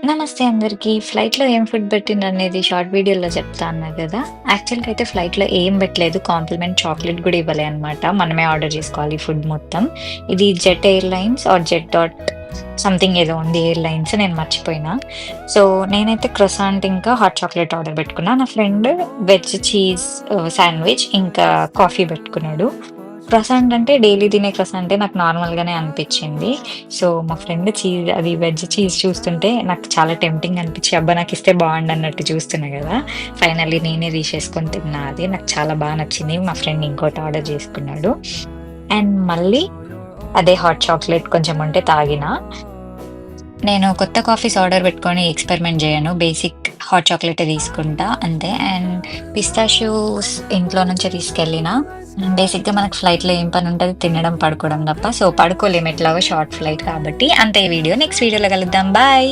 నమస్తే అందరికి. ఫ్లైట్‌లో ఏం ఫుడ్ పెట్టిండ్రనేది షార్ట్ వీడియోలో చెప్తా అన్నా గదా! యాక్చువల్‌గా అయితే ఫ్లైట్‌లో ఏం పెట్టలేదు. కాంప్లిమెంట్ చాక్లేట్ గూడా ఇవ్వలే అనమాట. మనమే ఆర్డర్ చేసుకోవాలి ఫుడ్ మొత్తం. ఇది jet airlines or jet dot something ఏదో ఉంది ఎయిర్‌లైన్స్ నేను మర్చిపోయినా. సో, నేనైతే క్రోసాంట్ ఇంకా హాట్ చాక్లేట్ ఆర్డర్ పెట్టుకున్నా. నా ఫ్రెండ్ వెజ్ చీజ్ శాండ్‌విచ్ ఇంకా కాఫీ పెట్టుకున్నాడు. క్రసాంట్ అంటే డైలీ తినే క్రసాంటే నాకు నార్మల్‌గానే అనిపిచ్చింది. సో, మా ఫ్రెండ్ అది వెజ్ చీజ్ చూస్తుంటే నాకు చాలా టెంప్టింగ్ అనిపిచ్చి, అబ్బా! నాకిస్తే బావుండన్నట్టు చూస్తున్నా గదా! ఫైనల్లీ నేనే తీసేసుకొని తిన్నా అది. నాకు చాలా నచ్చింది. మా ఫ్రెండ్ ఇంకోటి ఆర్డర్ చేసుకున్నాడు. అండ్ మళ్ళీ అదే హాట్ చాక్లేట్ కొంచెం ఉంటే తాగినా. నేను కొత్త కాఫీస్ ఆర్డర్ పెట్టుకొని ఎక్స్‌పెరిమెంట్ జేయను. బేసిక్ హాట్ చాక్లేటే తీసుకుంటా అంతే. అండ్ పిస్తాషియోస్ ఇంట్లో నుంచే తీసుకెళ్ళినా. బేసిక్‌గా మనకు ఫ్లైట్‌లో ఏం పనుంటది తినడం, పడుకోవడం తప్ప. సో, పడుకోలేము ఎట్లాగో షార్ట్ ఫ్లైట్ కాబట్టి. అంతే ఈ వీడియో. నెక్స్ట్ వీడియోలో కలుద్దాం. బాయ్.